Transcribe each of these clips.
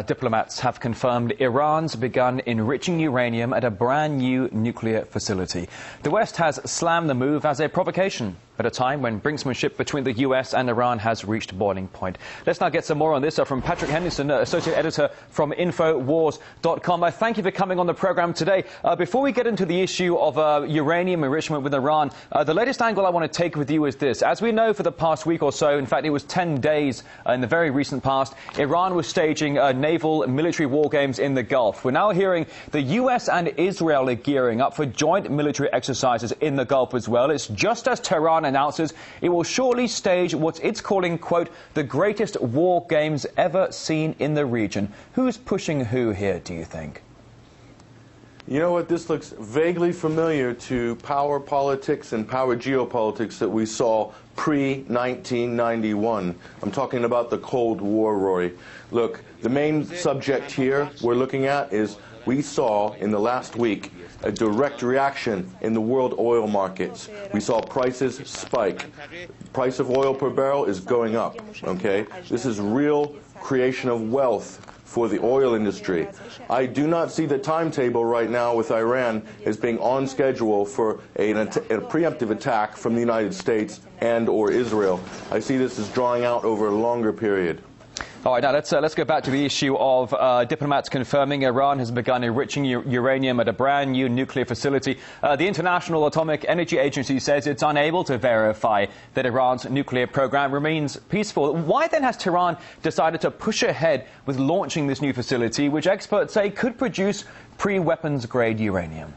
Diplomats have confirmed Iran's begun enriching uranium at a brand new nuclear facility. The West has slammed the move as a provocation at a time when brinksmanship between the US and Iran has reached boiling point. Let's now get some more on this from Patrick Henderson, Associate Editor from Infowars.com. Thank you for coming on the program today. Before we get into the issue of uranium enrichment with Iran, the latest angle I want to take with you is this. As we know, for the past week or so, in fact, it was 10 days in the very recent past, Iran was staging naval military war games in the Gulf. We're now hearing the US and Israel are gearing up for joint military exercises in the Gulf as well. It's just as Tehran announces it will shortly stage what it's calling, quote, the greatest war games ever seen in the region. Who's pushing who here, do you think? You know what, this looks vaguely familiar to power politics and power geopolitics that we saw pre-1991. I'm talking about the Cold War, Rory. Look, the main subject here we're looking at is we saw in the last week a direct reaction in the world oil markets. We saw prices spike. Price of oil per barrel is going up, okay? This is real creation of wealth for the oil industry. I do not see the timetable right now with Iran as being on schedule for a preemptive attack from the United States and or Israel. I see this as drawing out over a longer period. All right, now let's go back to the issue of diplomats confirming Iran has begun enriching uranium at a brand new nuclear facility. The International Atomic Energy Agency says it's unable to verify that Iran's nuclear program remains peaceful. Why then has Tehran decided to push ahead with launching this new facility, which experts say could produce pre-weapons grade uranium?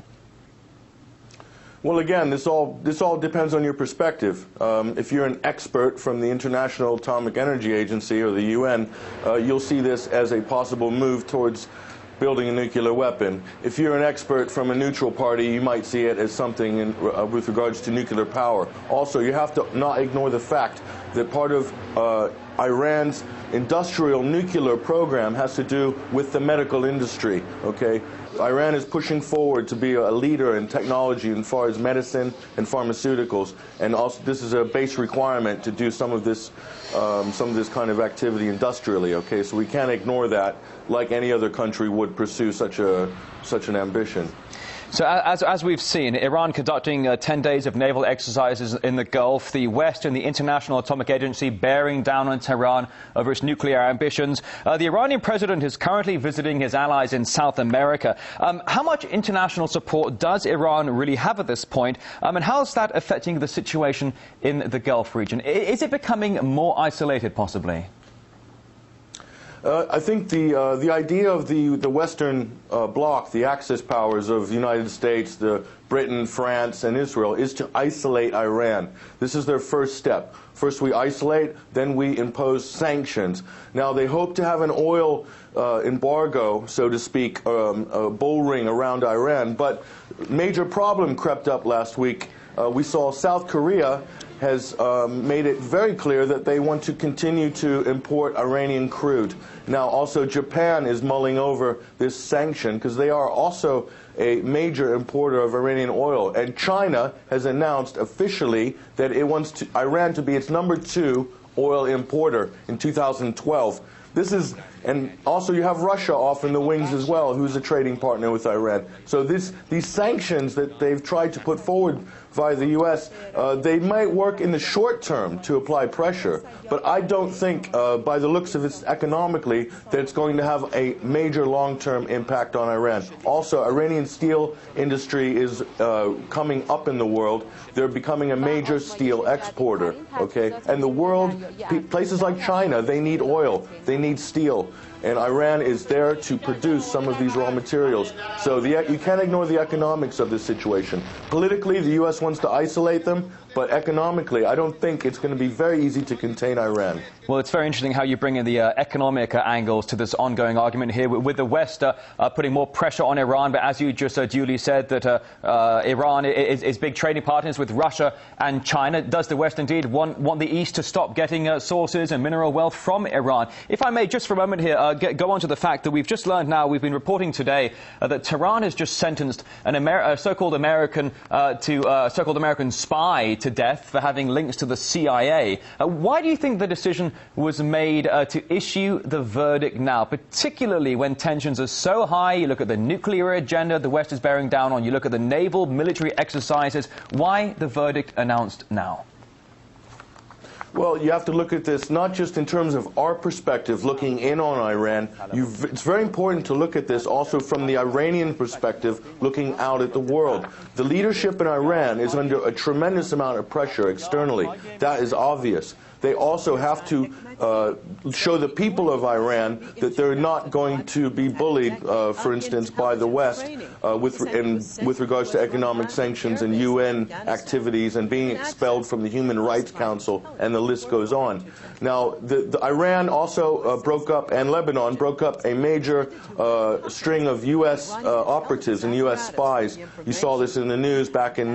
Well, again, this all depends on your perspective. If you're an expert from the International Atomic Energy Agency or the UN, you'll see this as a possible move towards building a nuclear weapon. If you're an expert from a neutral party, you might see it as something with regards to nuclear power. Also, you have to not ignore the fact that part of Iran's industrial nuclear program has to do with the medical industry, okay? Iran is pushing forward to be a leader in technology as far as medicine and pharmaceuticals, and also this is a base requirement to do some of this kind of activity industrially, okay? So we can't ignore that like any other country would pursue such an ambition. So as we've seen, Iran conducting 10 days of naval exercises in the Gulf, the West and the International Atomic Agency bearing down on Tehran over its nuclear ambitions. The Iranian president is currently visiting his allies in South America. How much international support does Iran really have at this point? And how is that affecting the situation in the Gulf region? Is it becoming more isolated, possibly? I think the idea of the Western bloc, the Axis powers of the United States, Britain, France, and Israel, is to isolate Iran. This is their first step. First we isolate, then we impose sanctions. Now they hope to have an oil embargo, so to speak, a bull ring around Iran, but major problem crept up last week. We saw South Korea has made it very clear that they want to continue to import Iranian crude. Now, also Japan is mulling over this sanction because they are also a major importer of Iranian oil. And China has announced officially that it wants Iran to be its #2 oil importer in 2012. And also you have Russia off in the wings as well, who's a trading partner with Iran. So these sanctions that they've tried to put forward via the U.S., they might work in the short term to apply pressure, but I don't think, by the looks of it economically, that it's going to have a major long-term impact on Iran. Also, Iranian steel industry is coming up in the world. They're becoming a major steel exporter, okay? And the world, places like China, they need oil, they need steel. And Iran is there to produce some of these raw materials. So you can't ignore the economics of this situation. Politically, the U.S. wants to isolate them, but economically, I don't think it's going to be very easy to contain Iran. Well, it's very interesting how you bring in the economic angles to this ongoing argument here, with the West putting more pressure on Iran. But as you just duly said, that Iran is big trading partners with Russia and China. Does the West indeed want the East to stop getting sources and mineral wealth from Iran? If I may, just for a moment here, go on to the fact that we've just learned now, we've been reporting today that Tehran has just sentenced a so-called American spy to death for having links to the CIA. Why do you think the decision was made to issue the verdict now, particularly when tensions are so high? You look at the nuclear agenda the West is bearing down on, you look at the naval military exercises. Why the verdict announced now? Well, you have to look at this not just in terms of our perspective, looking in on Iran. It's very important to look at this also from the Iranian perspective, looking out at the world. The leadership in Iran is under a tremendous amount of pressure externally. That is obvious. They also have to show the people of Iran that they're not going to be bullied, for instance, by the West with regards to economic sanctions and UN activities and being expelled from the Human Rights Council, and the list goes on. Now, Iran also broke up, and Lebanon broke up a major string of U.S. operatives and U.S. spies. You saw this in the news back in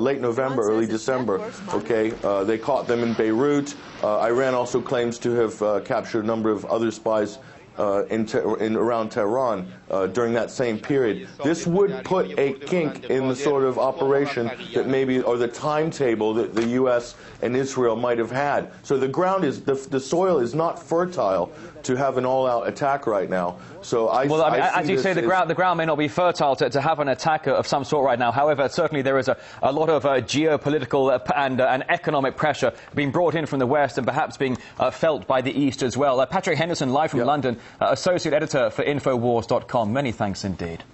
late November, early December. Okay, they caught them in Beirut. Iran also claims to have captured a number of other spies around Tehran during that same period. This would put a kink in the sort of operation that maybe, or the timetable that the U.S. and Israel might have had. So the ground is, the soil is not fertile to have an all-out attack right now. So as you say, the ground may not be fertile to have an attack of some sort right now. However, certainly there is a lot of geopolitical and economic pressure being brought in from the West and perhaps being felt by the East as well. Patrick Henderson, live from London, Associate Editor for Infowars.com. Many thanks indeed.